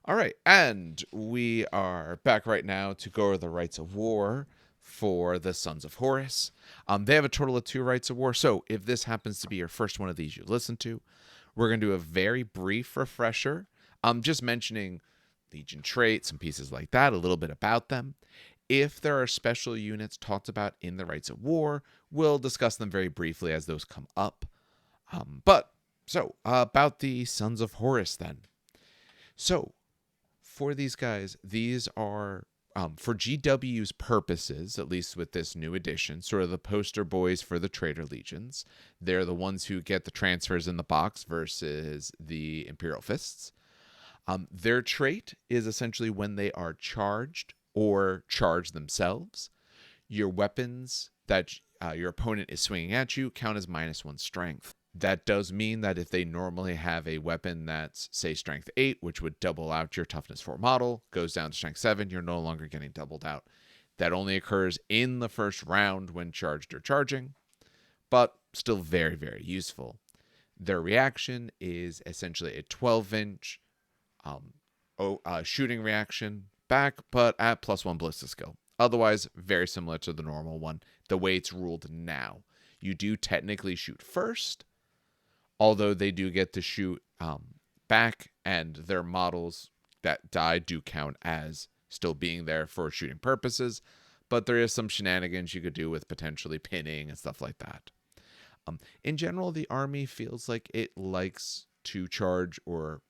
All right, and we are back right now to go over the Rites of War for the Sons of Horus. They have a total of 2 Rites of War, so if this happens to be your first one of these you listen to, we're going to do a very brief refresher. Just mentioning Legion traits and pieces like that, a little bit about them. If there are special units talked about in the Rites of War, we'll discuss them very briefly as those come up. About the Sons of Horus then. So, for these guys, these are for GW's purposes, at least with this new edition, sort of the poster boys for the Traitor Legions. They're the ones who get the transfers in the box versus the Imperial Fists. Their trait is essentially when they are charged or charge themselves, your weapons that your opponent is swinging at you count as -1 strength. That does mean that if they normally have a weapon that's, say, strength 8, which would double out your toughness 4 model, goes down to strength 7, you're no longer getting doubled out. That only occurs in the first round when charged or charging, but still very, very useful. Their reaction is essentially a 12-inch shooting reaction back, but at +1 ballistic skill. Otherwise, very similar to the normal one, the way it's ruled now. You do technically shoot first, although they do get to shoot back, and their models that die do count as still being there for shooting purposes, but there is some shenanigans you could do with potentially pinning and stuff like that. In general, the army feels like it likes to charge or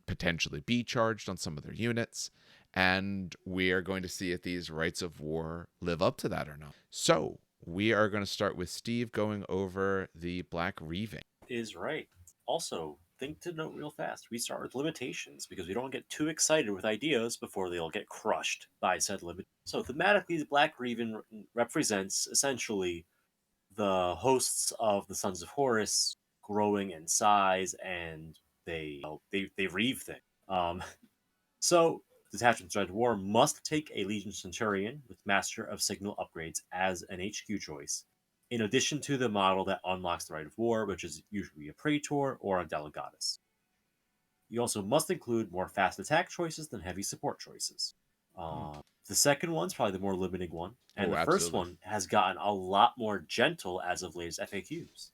potentially be charged on some of their units, and we are going to see if these Rites of War live up to that or not. So, we are going to start with Steve going over the Black Reeving. Is right. Also, think to note real fast. We start with limitations because we don't get too excited with ideas before they'll get crushed by said limit. So thematically, the Black Reven represents essentially the hosts of the Sons of Horus growing in size, and they reeve things. So detachments Red War must take a Legion Centurion with Master of Signal upgrades as an HQ choice, in addition to the model that unlocks the Rite of War, which is usually a Praetor or a Delegatus. You also must include more fast attack choices than heavy support choices. The second one's probably the more limiting one, and Oh, the first absolutely. one has gotten a lot more gentle as of latest FAQs.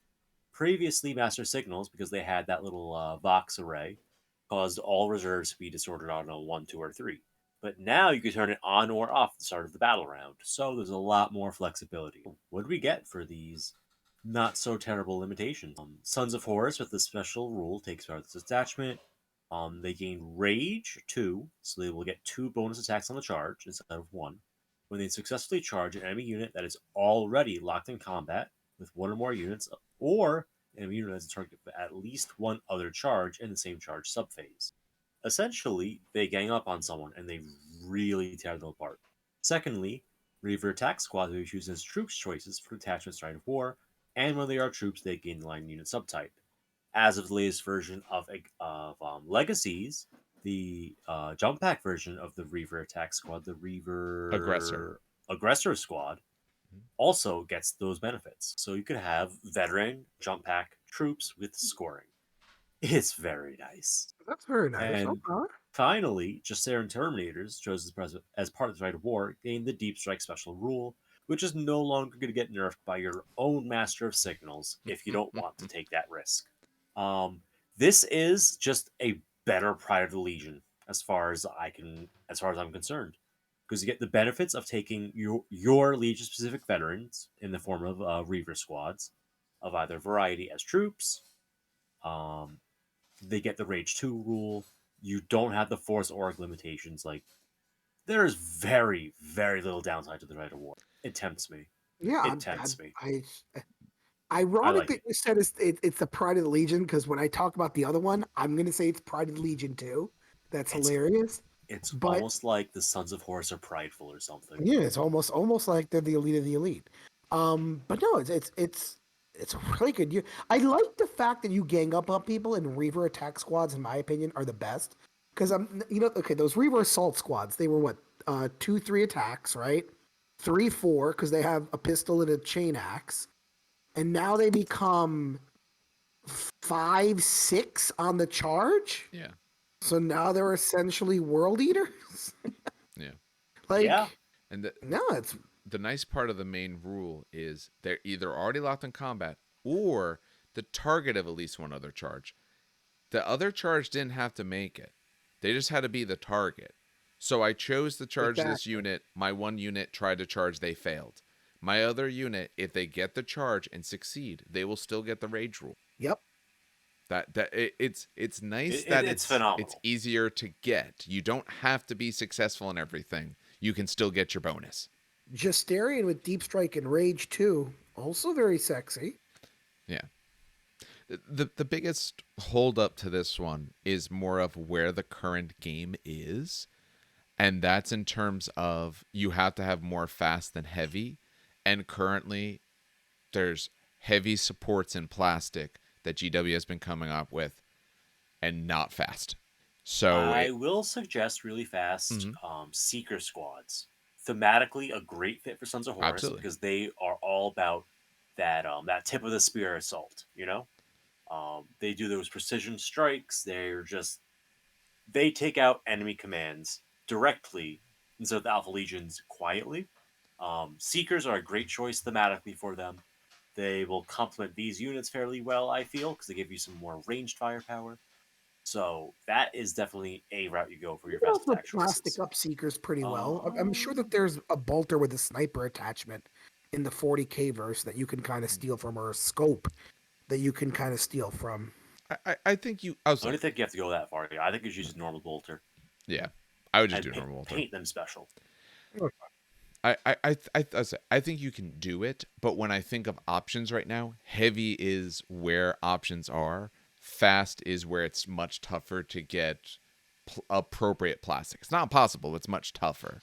Previously, Master Signals, because they had that little Vox array, caused all reserves to be disordered on a 1, 2, or 3. But now you can turn it on or off at the start of the battle round, so there's a lot more flexibility. What do we get for these not so terrible limitations? Sons of Horus with the special rule takes part of this attachment. They gain Rage 2, so they will get 2 bonus attacks on the charge instead of 1. When they successfully charge an enemy unit that is already locked in combat with 1 or more units, or an enemy unit has a target for at least 1 other charge in the same charge subphase. Essentially, they gang up on someone and they really tear them apart. Secondly, Reaver attack squad will be chosen as troops choices for detachments Rite of War, and when they are troops, they gain the line unit subtype. As of the latest version of Legacies, the jump pack version of the Reaver attack squad, the Aggressor. Reaver aggressor squad, also gets those benefits. So you could have veteran jump pack troops with scoring. It's very nice. That's very nice. And Okay. finally, Justaeran Terminators, chosen as part of the Rite of War, gain the Deep Strike special rule, which is no longer going to get nerfed by your own Master of Signals if you don't want to take that risk. Um, this is just a better Pride of the Legion, as far as I'm concerned, because you get the benefits of taking your Legion specific veterans in the form of Reaver squads of either variety as troops. Um, they get the Rage 2 rule. You don't have the Force Org limitations. Like, there is very, very little downside to the Rite of War. It tempts me. Yeah, It tempts me. I ironic like that it. you said it's the Pride of the Legion because when I talk about the other one, I'm gonna say it's Pride of the Legion too. That's It's hilarious. it's But almost like the Sons of Horus are prideful or something. yeah, it's almost like they're the elite of the elite. But no, it's really good. I like the fact that you gang up on people and Reaver attack squads, in my opinion, are the best. Because okay, those Reaver assault squads, they were what, 2, 3 attacks, right? 3, 4, because they have a pistol and a chain axe. And now they become 5, 6 on the charge. Yeah. So now they're essentially world eaters. Yeah. Yeah. Like, And no, it's the nice part of the main rule is they're either already locked in combat or the target of at least one other charge. The other charge didn't have to make it. They just had to be the target. So I chose to charge this exactly. unit. My one unit tried to charge, they failed. My other unit, if they get the charge and succeed, they will still get the rage rule. Yep. It's nice It, that it, it's it's phenomenal. easier to get. You don't have to be successful in everything. You can still get your bonus. Justarian with Deep Strike and Rage too. Also very sexy. Yeah. The biggest hold up to this one is more of where the current game is, and that's in terms of you have to have more fast than heavy, and currently there's heavy supports in plastic that GW has been coming up with and not fast. So I will suggest really fast Mhm. Seeker squads. Thematically, a great fit for Sons of Horus Absolutely. because they are all about that tip of the spear assault. They do those precision strikes. They take out enemy commands directly instead of the Alpha Legions quietly. Seekers are a great choice thematically for them. They will complement these units fairly well, I feel, because they give you some more ranged firepower. So that is definitely a route you go for You your can fast also attack plastic choices. up Seekers pretty well. I'm sure that Um, there's a bolter with a sniper attachment in the 40k verse that you can kind of steal from, or a scope that you can kind of steal from. I think you. I was I sorry. don't think you have to go that far. I think you should use normal bolter Yeah, I would just and do normal Walter. paint them special. I think you can do it, but when I think of options right now, heavy is where options are. Fast is where it's much tougher to get appropriate plastic. It's not possible. It's much tougher.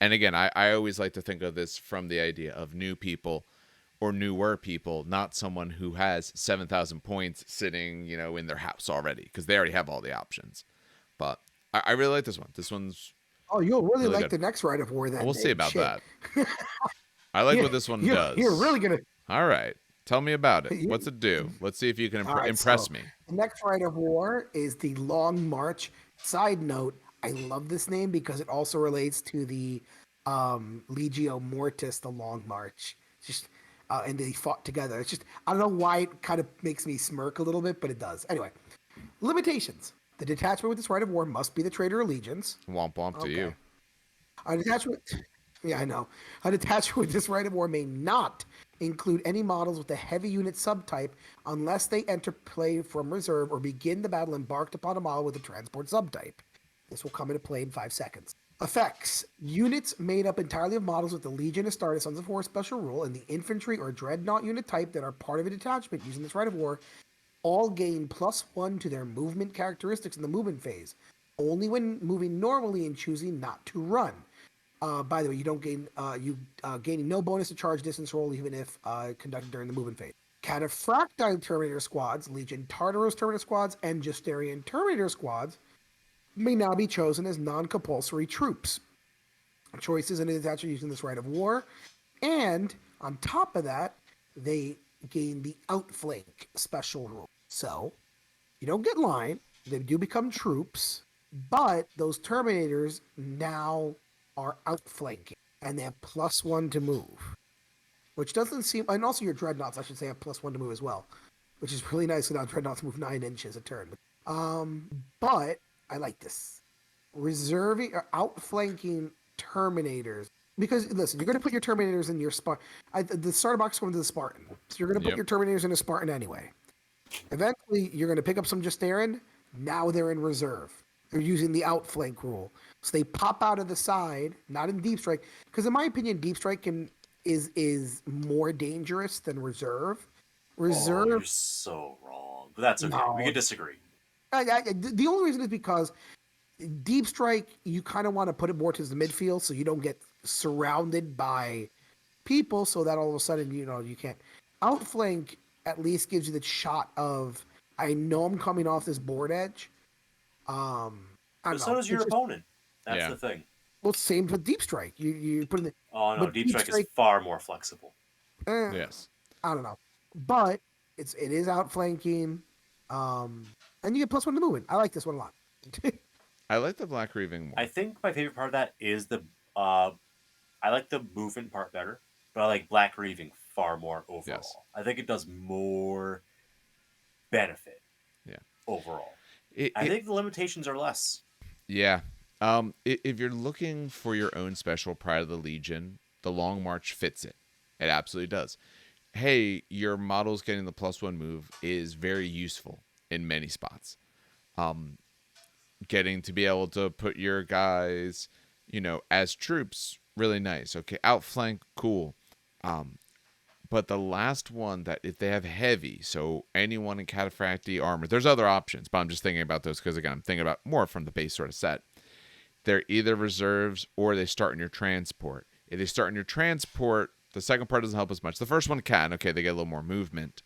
And again, I always like to think of this from the idea of new people or newer people, not someone who has 7,000 points sitting, in their house already, because they already have all the options. But I really like this one. This one's Oh, you'll really really like good. the next Rite of War We'll then, see Dave. about Shit. that. I like Yeah, what this one you're does. really gonna. All right. Tell me about it. You, What's it do? Let's see if you can all right, impress so me. the next Rite of War is the Long March. Side note: I love this name because it also relates to the Legio Mortis, the Long March. Just and they fought together. It's just I don't know why it kind of makes me smirk a little bit, but it does. Anyway, limitations: the detachment with this Rite of War must be the Traitor Allegiance. Womp womp to Okay. you. A detachment, yeah, I know. A detachment with this Rite of War may not include any models with the heavy unit subtype unless they enter play from reserve or begin the battle embarked upon a model with a transport subtype. This will come into play in 5 seconds. Effects. Units made up entirely of models with the Legion Astartes Sons of Horus special rule and the infantry or dreadnought unit type that are part of a detachment using this Rite of War all gain +1 to their movement characteristics in the movement phase, only when moving normally and choosing not to run. By the way, you don't gain gaining no bonus to charge distance roll even if conducted during the movement phase. Cataphractile Terminator squads, Legion Tartaros Terminator squads, and Justarian Terminator squads may now be chosen as non-compulsory troops. Choices in the detachment using this Rite of War, and on top of that, they gain the outflank special rule. So you don't get line; they do become troops, but those Terminators now are outflanking, and they have +1 to move, which doesn't seem. And also your dreadnoughts, I should say, have +1 to move as well, which is really nice. Now dreadnoughts move 9 inches a turn. But I like this reserving or outflanking Terminators. Because listen, you're going to put your Terminators in your Spartan. The starter box comes to the Spartan, so you're going to put Yep. your Terminators in a Spartan anyway. Eventually, you're going to pick up some Justarin. Now they're in reserve. They're using the outflank rule, so they pop out of the side, not in deep strike. Because in my opinion, deep strike is more dangerous than reserve. Oh, Reserve, you're so wrong. But that's okay. We no. could disagree. The only reason is because deep strike, you kind of want to put it more to the midfield, so you don't get surrounded by people. So that all of a sudden, you can't outflank. At least gives you the shot of I know I'm coming off this board edge. I But don't so know. does your It's just opponent. That's Yeah. the thing. well, same with deep strike. You put in the Oh no, but Deep deep Strike is strike. far more flexible. Eh, Yes. I don't know, but it is outflanking, and you get +1 to movement. I like this one a lot. I like the Black Reeving more. I think my favorite part of that is uh, I like the movement part better, but I like Black Reeving far more overall. Yes. I think it does more benefit Yeah. overall. It, I it think the limitations are less. yeah. If you're looking for your own special Pride of the Legion, the Long March fits it. It absolutely does. Hey, your model's getting the +1 move is very useful in many spots. Getting to be able to put your guys, as troops, really nice. Okay, outflank, cool. But the last one, that if they have heavy, so anyone in cataphracti armor, there's other options, but I'm just thinking about those because, again, I'm thinking about more from the base sort of set. They're either reserves or they start in your transport. If they start in your transport, the second part doesn't help as much. The first one can. Okay, they get a little more movement.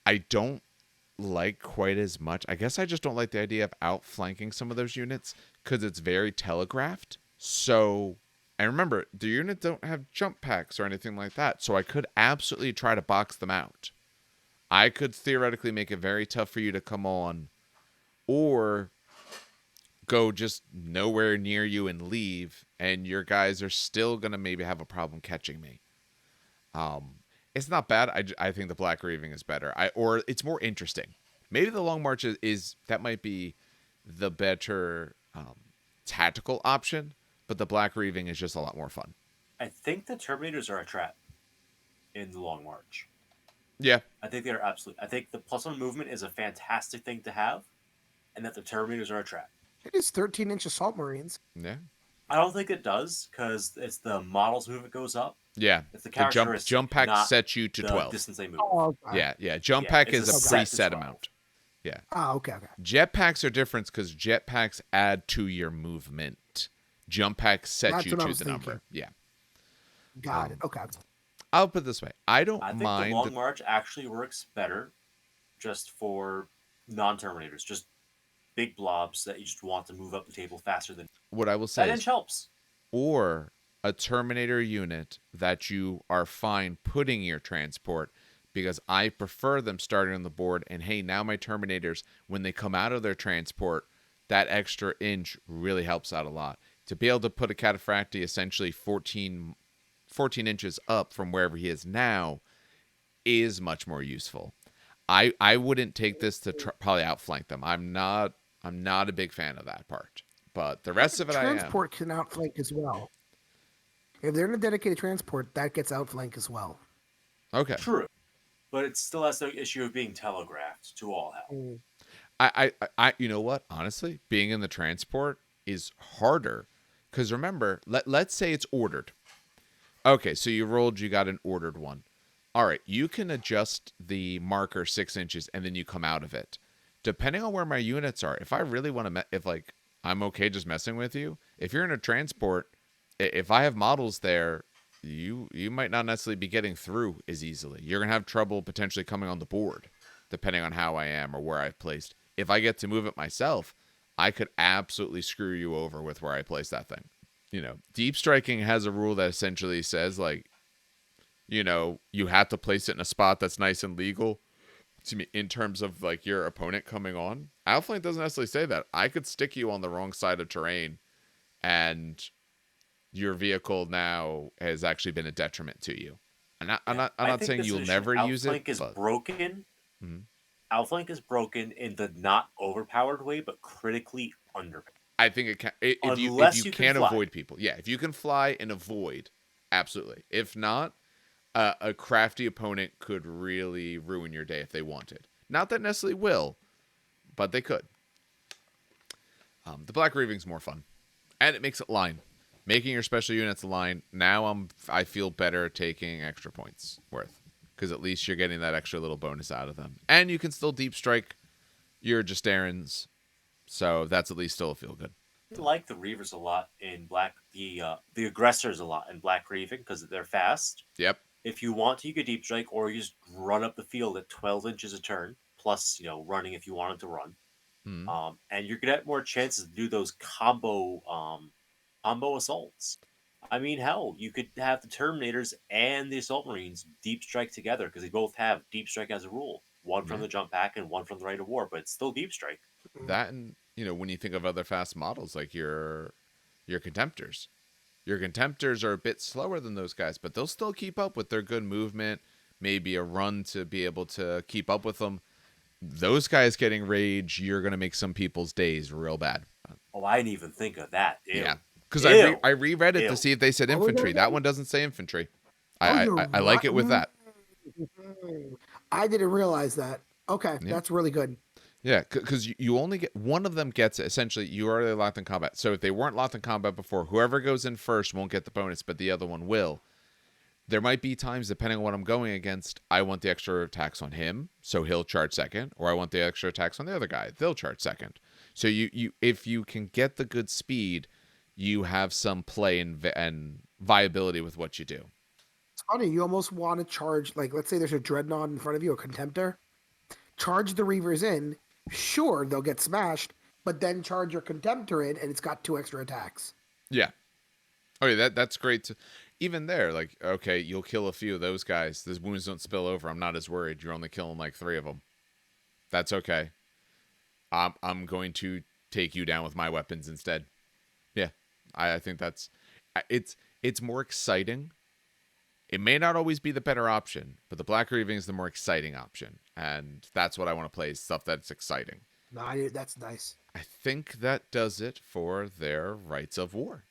I don't like quite as much. I guess I just don't like the idea of outflanking some of those units because it's very telegraphed. So, and remember, the units don't have jump packs or anything like that. So I could absolutely try to box them out. I could theoretically make it very tough for you to come on, or go just nowhere near you and leave, and your guys are still going to maybe have a problem catching me. It's not bad. I think the Black Reeving is better. Or it's more interesting. Maybe the Long March is that might be the better tactical option, but the Black Reeving is just a lot more fun. I think the Terminators are a trap in the Long March. Yeah. I think they're absolutely. I think the +1 movement is a fantastic thing to have, and that the Terminators are a trap. It is 13-inch assault marines. Yeah. I don't think it does because it's the model's movement goes up. Yeah. It's the The jump characteristic, pack not sets you to the 12. distance they move. Oh, okay. Yeah. Jump pack it's is a set to preset 12. amount. Yeah. Oh, okay. Jetpacks are different because jetpacks add to your movement. Jump packs set That's you what I to was the thinking. number. Yeah. Got it. Okay. I'll put it this way. I don't I think mind. the Long March actually works better just for non-Terminators, just big blobs that you just want to move up the table faster than. What I will That say inch is, helps. or a Terminator unit that you are fine putting in your transport, because I prefer them starting on the board. And hey, now my Terminators, when they come out of their transport, that extra inch really helps out a lot. To be able to put a Cataphracti essentially 14 inches up from wherever he is now is much more useful. I wouldn't take this to probably outflank them. I'm not a big fan of that part, but the rest of it Transport can outflank as well. If they're in a dedicated transport, that gets outflank as well. I am. Okay. True, but it still has the issue of being telegraphed to all hell. Mm. I you know what? Honestly, being in the transport is harder because remember, let's say it's ordered. Okay, so you got an ordered one. All right, you can adjust the marker 6 inches and then you come out of it. Depending on where my units are, if I really want to, if like I'm okay just messing with you, if you're in a transport, if I have models there, you might not necessarily be getting through as easily. You're gonna have trouble potentially coming on the board, depending on how I am or where I've placed. If I get to move it myself, I could absolutely screw you over with where I place that thing. Deep striking has a rule that essentially says, like, you have to place it in a spot that's nice and legal to me in terms of like your opponent coming on. Outflank doesn't necessarily say that. I could stick you on the wrong side of terrain and your vehicle now has actually been a detriment to you. I'm not saying you'll never use it. Outflank is broken. Mm-hmm. Outflank is broken in the not overpowered way, but critically underpowered. I think it can. If you can avoid people, yeah. If you can fly and avoid, absolutely. If not, a crafty opponent could really ruin your day if they wanted. Not that necessarily will, but they could. The Black Reeving's more fun, and it makes it line. Making your special units line. Now I feel better taking extra points worth, because at least you're getting that extra little bonus out of them, and you can still deep strike your Gestarans. So that's at least still feel good. I like the Reavers a lot in Black, the aggressors a lot in Black Reeving because they're fast. Yep. If you want to, you could deep strike, or you just run up the field at 12 inches a turn, plus running if you wanted to run. Mm-hmm. And you're gonna have more chances to do those combo assaults. I mean, hell, you could have the Terminators and the Assault Marines deep strike together because they both have deep strike as a rule. One from the jump pack and one from the Rite of War, but it's still deep strike. That and when you think of other fast models, like your Contemptors. Your Contemptors are a bit slower than those guys, but they'll still keep up with their good movement, maybe a run to be able to keep up with them. Those guys getting rage, you're going to make some people's days real bad. Oh, I didn't even think of that. Ew. Yeah. Because Ew. I reread it Ew. to see if they said What was infantry. that That again? one doesn't say infantry. Oh, I, you're I like it with right. that. I didn't realize that. Okay, Yeah. that's really good. Yeah, because you only get one of them gets it. Essentially, you are already locked in combat. So if they weren't locked in combat before, whoever goes in first won't get the bonus, but the other one will. There might be times, depending on what I'm going against, I want the extra attacks on him, so he'll charge second, or I want the extra attacks on the other guy, they'll charge second. So you if you can get the good speed, you have some play and viability with what you do. It's funny. You almost want to charge, like, let's say there's a dreadnought in front of you, a contemptor. Charge the reavers in. Sure, they'll get smashed, but then charge your contemptor in, and it's got 2 extra attacks. Yeah. Oh yeah, that's great. Even there, like, okay, you'll kill a few of those guys. The wounds don't spill over. I'm not as worried. You're only killing like 3 of them. That's okay. I'm going to take you down with my weapons instead. Yeah, I think it's more exciting. It may not always be the better option, but the Black Reeving is the more exciting option, and that's what I want to play, is stuff that's exciting. No, that's nice. I think that does it for their Rites of War.